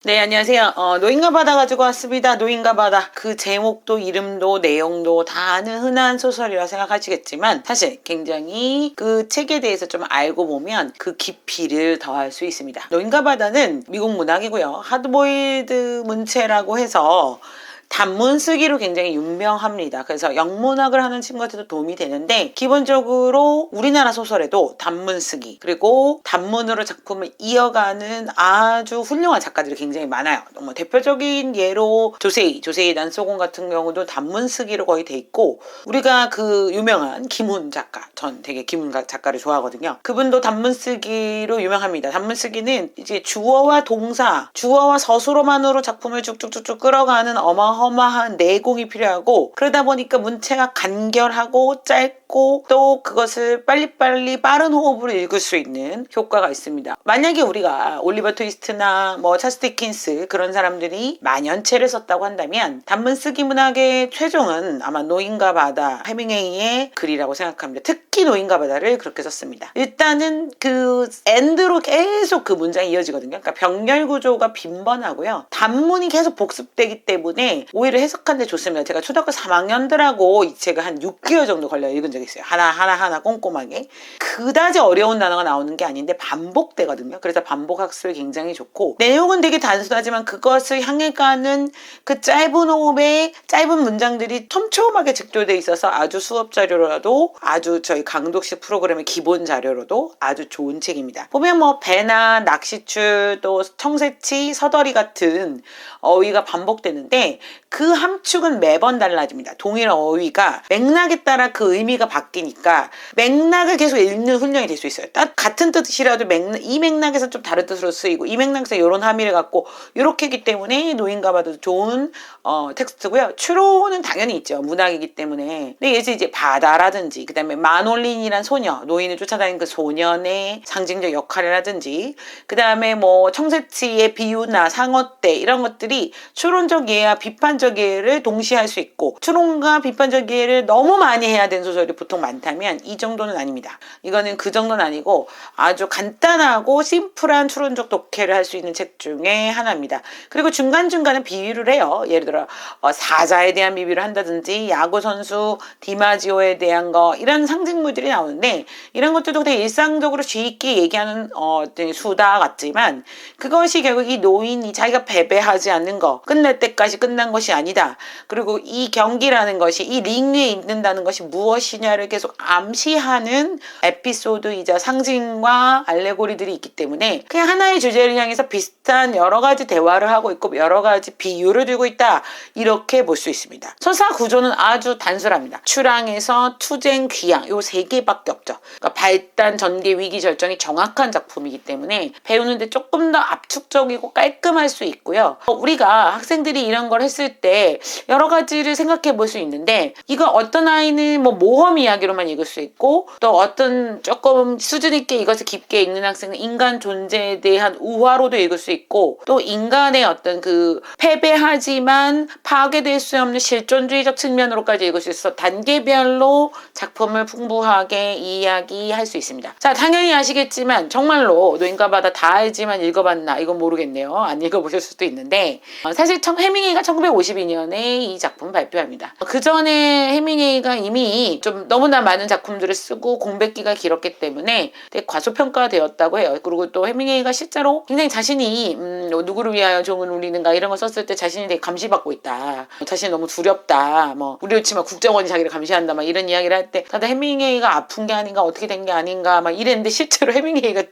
네, 안녕하세요. 노인과 바다 가지고 왔습니다. 노인과 바다. 그 제목도 이름도 내용도 다 아는 흔한 소설이라 생각하시겠지만 사실 굉장히 그 책에 대해서 좀 알고 보면 그 깊이를 더할 수 있습니다. 노인과 바다는 미국 문학이고요. 하드보일드 문체라고 해서 단문 쓰기로 굉장히 유명합니다. 그래서 영문학을 하는 친구한테도 도움이 되는데 기본적으로 우리나라 소설에도 단문 쓰기 그리고 단문으로 작품을 이어가는 아주 훌륭한 작가들이 굉장히 많아요. 뭐 대표적인 예로 조세희 난소곤 같은 경우도 단문 쓰기로 거의 돼 있고 우리가 그 유명한 김훈 작가 전 되게 김훈 작가를 좋아하거든요. 그분도 단문 쓰기로 유명합니다. 단문 쓰기는 이제 주어와 동사 주어와 서술어만으로 작품을 쭉쭉쭉쭉 끌어가는 어마어마한 내공이 필요하고 그러다 보니까 문체가 간결하고 짧고 또 그것을 빨리빨리 빠른 호흡으로 읽을 수 있는 효과가 있습니다. 만약에 우리가 올리버 트위스트나 뭐 찰스 디킨스 그런 사람들이 만연체를 썼다고 한다면 단문 쓰기 문학의 최종은 아마 노인과 바다 해밍웨이의 글이라고 생각합니다. 특히 노인과 바다를 그렇게 썼습니다. 일단은 그 엔드로 계속 그 문장이 이어지거든요. 그러니까 병렬 구조가 빈번하고요. 단문이 계속 복습되기 때문에 오히려 해석하는데 좋습니다. 제가 초등학교 3학년들하고 이 책을 한 6개월 정도 걸려 읽은 적이 있어요. 하나 꼼꼼하게. 그다지 어려운 단어가 나오는 게 아닌데 반복되거든요. 그래서 반복 학습이 굉장히 좋고 내용은 되게 단순하지만 그것을 향해 가는 그 짧은 호흡에 짧은 문장들이 촘촘하게 직조되어 있어서 아주 수업 자료라도 아주 저희 강독식 프로그램의 기본 자료로도 아주 좋은 책입니다. 보면 뭐 배나 낚시줄 또 청새치 서더리 같은 어휘가 반복되는데 그 함축은 매번 달라집니다. 동일한 어휘가 맥락에 따라 그 의미가 바뀌니까 맥락을 계속 읽는 훈련이 될 수 있어요. 딱 같은 뜻이라도 이 맥락에서 좀 다른 뜻으로 쓰이고 이 맥락에서 이런 함의를 갖고 이렇게기 때문에 노인과 바다도 좋은 텍스트고요. 추론은 당연히 있죠. 문학이기 때문에. 근데 예를 이제 바다라든지 그다음에 마놀린이란 소녀, 노인을 쫓아다니는 그 소년의 상징적 역할이라든지 그다음에 뭐 청새치의 비유나 상어떼 이런 것들이 추론적 이해와 비판적 이해를 동시에 할 수 있고 추론과 비판적 이해를 너무 많이 해야 되는 소설이 보통 많다면 이 정도는 아닙니다. 이거는 그 정도는 아니고 아주 간단하고 심플한 추론적 독해를 할 수 있는 책 중에 하나입니다. 그리고 중간중간에 비유를 해요. 예를 들어 사자에 대한 비유를 한다든지 야구선수 디마지오에 대한 거 이런 상징물들이 나오는데 이런 것들도 그냥 일상적으로 쉽게 얘기하는 수다 같지만 그것이 결국 이 노인이 자기가 패배하지 않는 거 끝날 때까지 끝난 것이 아니다. 그리고 이 경기라는 것이 이 링 위에 있는다는 것이 무엇이냐를 계속 암시하는 에피소드이자 상징과 알레고리들이 있기 때문에 그냥 하나의 주제를 향해서 비슷한 여러 가지 대화를 하고 있고 여러 가지 비유를 들고 있다. 이렇게 볼 수 있습니다. 서사 구조는 아주 단순합니다. 출항에서 투쟁, 귀양 요 세 개밖에 없죠. 그러니까 발단, 전개, 위기, 절정이 정확한 작품이기 때문에 배우는데 조금 더 압축적이고 깔끔할 수 있고요. 우리가 학생들이 이런 걸 했을 때 여러 가지를 생각해 볼 수 있는데 이거 어떤 아이는 뭐 모험 이야기로만 읽을 수 있고 또 어떤 조금 수준 있게 이것을 깊게 읽는 학생은 인간 존재에 대한 우화로도 읽을 수 있고 또 인간의 어떤 그 패배하지만 파괴될 수 없는 실존주의적 측면으로까지 읽을 수 있어 단계별로 작품을 풍부하게 이야기할 수 있습니다. 자, 당연히 아시겠지만 정말로 노인과 바다 다 알지만 읽어봤나 이건 모르겠네요. 안 읽어보실 수도 있는데 사실 해밍웨이가 1952년에 이 작품을 발표합니다. 그 전에 해밍웨이가 이미 좀 너무나 많은 작품들을 쓰고 공백기가 길었기 때문에 되게 과소평가되었다고 해요. 그리고 또 해밍웨이가 실제로 굉장히 자신이 누구를 위하여 종을 울리는가 이런 거 썼을 때 자신이 되게 감시받고 있다. 자신이 너무 두렵다. 뭐 우리로 치면 국정원이 자기를 감시한다. 막 이런 이야기를 할 때 다들 해밍웨이가 아픈 게 아닌가 어떻게 된 게 아닌가 막 이랬는데 실제로 해밍웨이가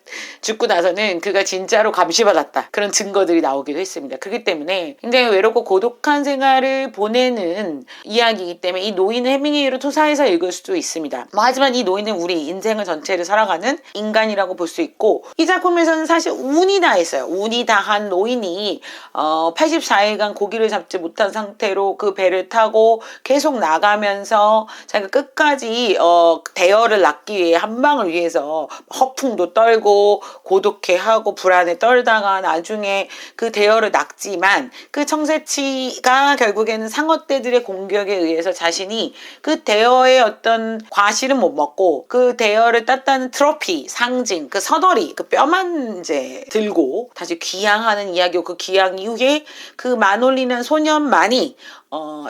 죽고 나서는 그가 진짜로 감시받았다. 그런 증거들이 나오기도 했습니다. 그렇기 때문에 굉장히 외롭고 고독한 생활을 보내는 이야기이기 때문에 이 노인은 해밍웨이로 토사해서 읽을 수도 있습니다. 하지만 이 노인은 우리 인생을 전체를 살아가는 인간이라고 볼 수 있고 이 작품에서는 사실 운이 다했어요. 운이 다한 노인이 84일간 고기를 잡지 못한 상태로 그 배를 타고 계속 나가면서 자기가 끝까지 대열을 낳기 위해 한방을 위해서 허풍도 떨고 고독해하고 불안에 떨다가 나중에 그 대열을 낳지만 그 청새치 자기가 결국에는 상어떼들의 공격에 의해서 자신이 그 대어의 어떤 과실은 못 먹고 그 대어를 땄다는 트로피, 상징, 그 서더리, 그 뼈만 이제 들고 다시 귀향하는 이야기고, 그 귀향 이후에 그 마놀리는 소년만이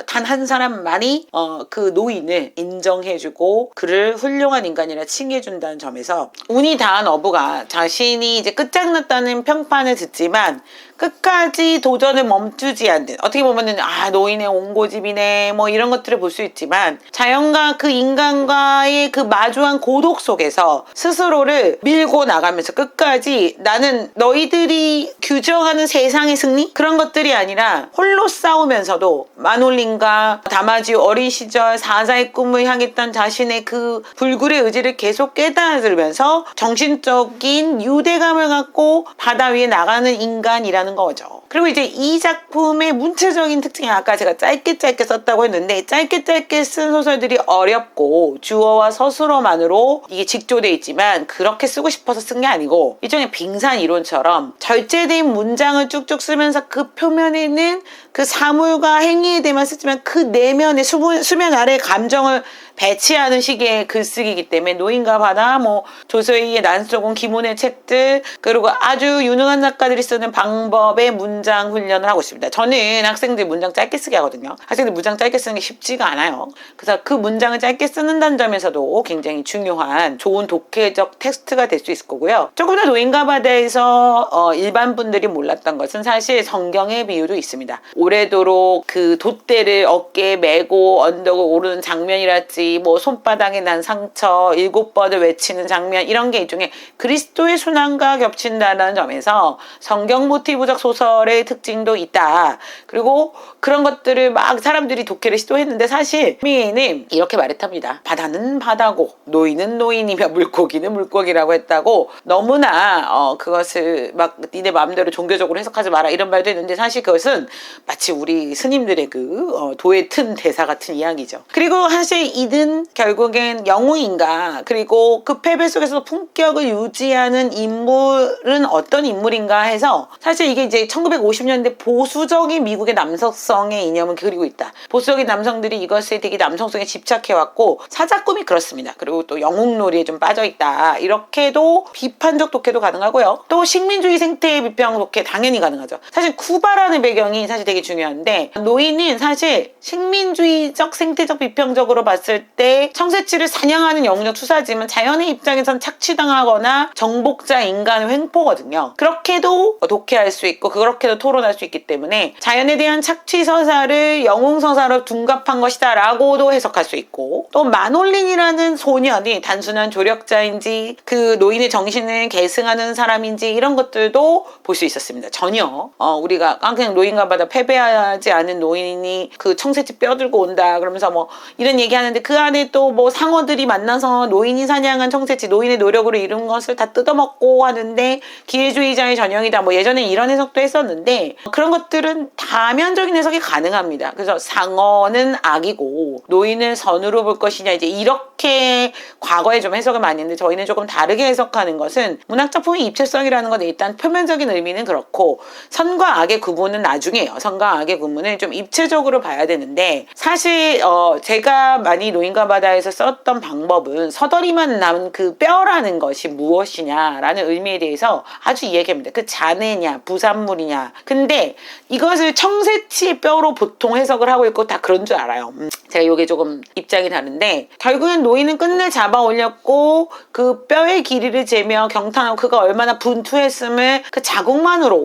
단 한 사람만이 그 노인을 인정해주고 그를 훌륭한 인간이라 칭해준다는 점에서 운이 다한 어부가 자신이 이제 끝장났다는 평판을 듣지만 끝까지 도전을 멈추지 않는, 어떻게 보면은 노인의 온고집이네 뭐 이런 것들을 볼 수 있지만, 자연과 그 인간과의 그 마주한 고독 속에서 스스로를 밀고 나가면서 끝까지 나는 너희들이 규정하는 세상의 승리? 그런 것들이 아니라 홀로 싸우면서도 마놀린과 다마지오 어린 시절 사자의 꿈을 향했던 자신의 그 불굴의 의지를 계속 깨달으면서 정신적인 유대감을 갖고 바다 위에 나가는 인간이라는 거죠. 그리고 이제 이 작품의 문체적인 특징이, 아까 제가 짧게 썼다고 했는데, 짧게 쓴 소설들이 어렵고 주어와 서술어만으로 이게 직조돼 있지만 그렇게 쓰고 싶어서 쓴 게 아니고, 일종의 빙산 이론처럼 절제된 문장을 쭉쭉 쓰면서 그 표면에는 그 사물과 행위에 대해만 쓰지만 그 내면의 수면 아래 감정을 배치하는 식의 글쓰기이기 때문에 노인과 바다, 뭐 조서희의 난소공, 김훈의 책들, 그리고 아주 유능한 작가들이 쓰는 방법의 문장 훈련을 하고 있습니다. 저는 학생들 문장 짧게 쓰게 하거든요. 학생들 문장 짧게 쓰는 게 쉽지가 않아요. 그래서 그 문장을 짧게 쓰는다는 점에서도 굉장히 중요한 좋은 독해적 텍스트가 될 수 있을 거고요. 조금 더 노인과 바다에서 일반 분들이 몰랐던 것은 사실 성경의 비유도 있습니다. 오래도록 그 돛대를 어깨에 메고 언덕을 오르는 장면이랄지, 뭐 손바닥에 난 상처 7번을 외치는 장면, 이런 게 일종의 그리스도의 순환과 겹친다는 점에서 성경 모티브적 소설의 특징도 있다. 그리고 그런 것들을 막 사람들이 독해를 시도했는데, 사실 미에는 이렇게 말했답니다. 바다는 바다고 노인은 노인이며 물고기는 물고기라고 했다고. 너무나 그것을 막 니네 마음대로 종교적으로 해석하지 마라 이런 말도 했는데, 사실 그것은 마치 우리 스님들의 그 도에 튼 대사 같은 이야기죠. 그리고 사실 이든 결국엔 영웅인가, 그리고 그 패배 속에서 품격을 유지하는 인물은 어떤 인물인가 해서, 사실 이게 이제 1950년대 보수적인 미국의 남성성의 이념을 그리고 있다. 보수적인 남성들이 이것에 되게 남성성에 집착해왔고 사자꿈이 그렇습니다. 그리고 또 영웅놀이에 좀 빠져있다. 이렇게도 비판적 독해도 가능하고요. 또 식민주의 생태 비평 독해 당연히 가능하죠. 사실 쿠바라는 배경이 사실 되게 중요한데, 노인은 사실 식민주의적 생태적 비평적으로 봤을 때 청새치를 사냥하는 영웅적 투사지만 자연의 입장에선 착취당하거나 정복자 인간의 횡포거든요. 그렇게도 독해할 수 있고 그렇게도 토론할 수 있기 때문에 자연에 대한 착취 서사를 영웅 서사로 둔갑한 것이다 라고도 해석할 수 있고, 또 마놀린이라는 소년이 단순한 조력자인지 그 노인의 정신을 계승하는 사람인지 이런 것들도 볼 수 있었습니다. 전혀 우리가 그냥 노인과 바다 패배하지 않은 노인이 그 청새치 뼈들고 온다 그러면서 뭐 이런 얘기하는데, 그 안에 또 뭐 상어들이 만나서 노인이 사냥한 청새치, 노인의 노력으로 이룬 것을 다 뜯어먹고 하는데 기회주의자의 전형이다, 뭐 예전에 이런 해석도 했었는데, 그런 것들은 다면적인 해석이 가능합니다. 그래서 상어는 악이고 노인을 선으로 볼 것이냐, 이제 이렇게 과거에 좀 해석을 많이 했는데, 저희는 조금 다르게 해석하는 것은, 문학작품의 입체성이라는 건 일단 표면적인 의미는 그렇고 선과 악의 구분은 나중에요. 선과 악의 구분을 좀 입체적으로 봐야 되는데, 사실 제가 많이 노인과 바다에서 썼던 방법은 서더리만 남은 그 뼈라는 것이 무엇이냐라는 의미에 대해서 아주 이야기합니다. 그 잔해냐 부산물이냐. 근데 이것을 청새치의 뼈로 보통 해석을 하고 있고 다 그런 줄 알아요. 제가 이게 조금 입장이 다른데, 결국엔 노인은 끝내 잡아 올렸고 그 뼈의 길이를 재며 경탄하고 그가 얼마나 분투했음을 그 자국만으로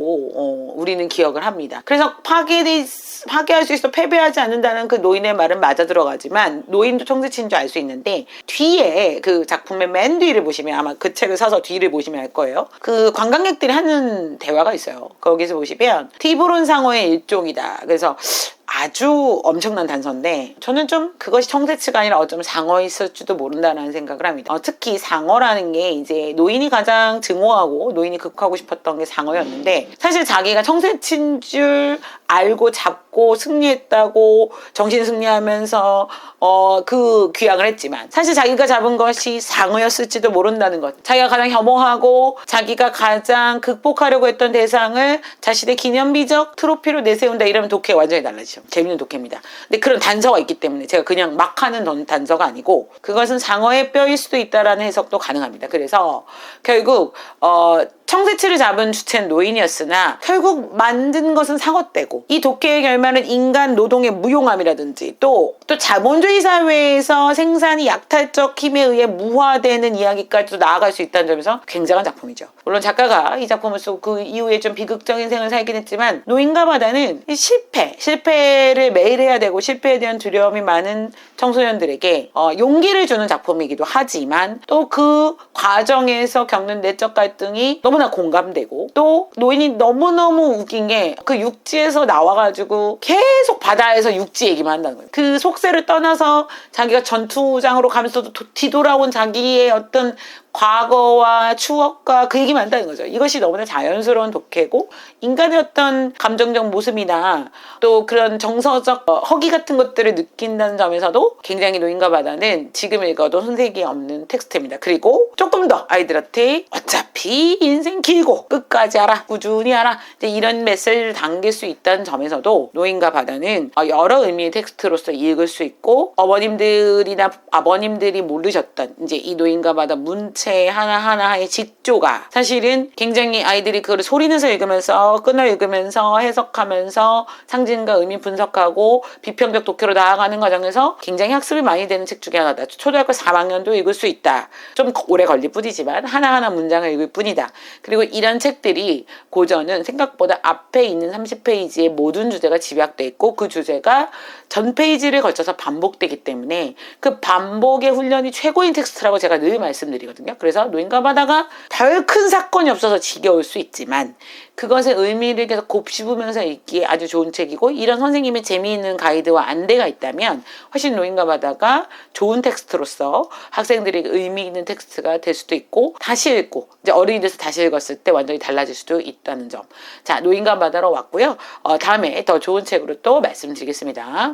우리는 기억을 합니다. 그래서 파괴할 수 있어 패배하지 않는다는 그 노인의 말은 맞아 들어가지만, 노인도 청새치인 줄 알 수 있는데, 뒤에 그 작품의 맨 뒤를 보시면, 아마 그 책을 사서 뒤를 보시면 알 거예요. 그 관광객들이 하는 대화가 있어요. 거기서 보시면 티브론 상어의 일종이다. 그래서 아주 엄청난 단서인데, 저는 좀 그것이 청새치가 아니라 어쩌면 상어였을지도 모른다는 생각을 합니다. 특히 상어라는 게 이제 노인이 가장 증오하고 노인이 극하고 싶었던 게 상어였는데, 사실 자기가 청새치인 줄 알고 잡고 승리했다고 정신 승리하면서 그 귀향을 했지만 사실 자기가 잡은 것이 상어였을지도 모른다는 것. 자기가 가장 혐오하고 자기가 가장 극복하려고 했던 대상을 자신의 기념비적 트로피로 내세운다 이러면 독해가 완전히 달라지죠. 재밌는 독해입니다. 근데 그런 단서가 있기 때문에 제가 그냥 막 하는 단서가 아니고 그것은 상어의 뼈일 수도 있다라는 해석도 가능합니다. 그래서 결국 청새치를 잡은 주체는 노인이었으나 결국 만든 것은 상어떼고 이 독해의 결말은 인간 노동의 무용함이라든지 또 자본주의 사회에서 생산이 약탈적 힘에 의해 무화되는 이야기까지도 나아갈 수 있다는 점에서 굉장한 작품이죠. 물론 작가가 이 작품을 쓰고 그 이후에 좀 비극적인 생을 살긴 했지만 노인과 바다는 실패를 매일 해야 되고 실패에 대한 두려움이 많은 청소년들에게 용기를 주는 작품이기도 하지만 또 그 과정에서 겪는 내적 갈등이 너무나 공감되고 또 노인이 너무너무 웃긴 게 그 육지에서 나와가지고 계속 바다에서 육지 얘기만 한다는 거예요. 그 속세를 떠나서 자기가 전투장으로 가면서도 뒤돌아온 자기의 어떤 과거와 추억과 그 얘기만 한다는 거죠. 이것이 너무나 자연스러운 독해고 인간의 어떤 감정적 모습이나 또 그런 정서적 허기 같은 것들을 느낀다는 점에서도 굉장히 노인과 바다는 지금 읽어도 손색이 없는 텍스트입니다. 그리고 조금 더 아이들한테 어차피 인생 길고 끝까지 알아, 꾸준히 알아 이제 이런 메시지를 담길 수 있다는 점에서도 노인과 바다는 여러 의미의 텍스트로서 읽을 수 있고 어머님들이나 아버님들이 모르셨던 이제 이 노인과 바다 문체 하나하나의 직조가 사실은 굉장히 아이들이 그걸 소리내서 읽으면서 끊어 읽으면서 해석하면서 상징과 의미 분석하고 비평적 독해로 나아가는 과정에서 굉장히 학습이 많이 되는 책 중에 하나다. 초등학교 4학년도 읽을 수 있다. 좀 오래 걸릴 뿐이지만 하나하나 문장을 읽을 뿐이다. 그리고 이런 책들이 고전은 생각보다 앞에 있는 30페이지의 모든 주제가 집약돼 있고 그 주제가 전 페이지를 거쳐서 반복되기 때문에 그 반복의 훈련이 최고인 텍스트라고 제가 늘 말씀드리거든요. 그래서 노인과 바다가 별 큰 사건이 없어서 지겨울 수 있지만 그것의 의미를 계속 곱씹으면서 읽기에 아주 좋은 책이고 이런 선생님의 재미있는 가이드와 안대가 있다면 훨씬 노인과 바다가 좋은 텍스트로서 학생들에게 의미 있는 텍스트가 될 수도 있고 다시 읽고 이제 어른이 돼서 다시 읽었을 때 완전히 달라질 수도 있다는 점. 자, 노인과 바다로 왔고요. 다음에 더 좋은 책으로 또 말씀드리겠습니다.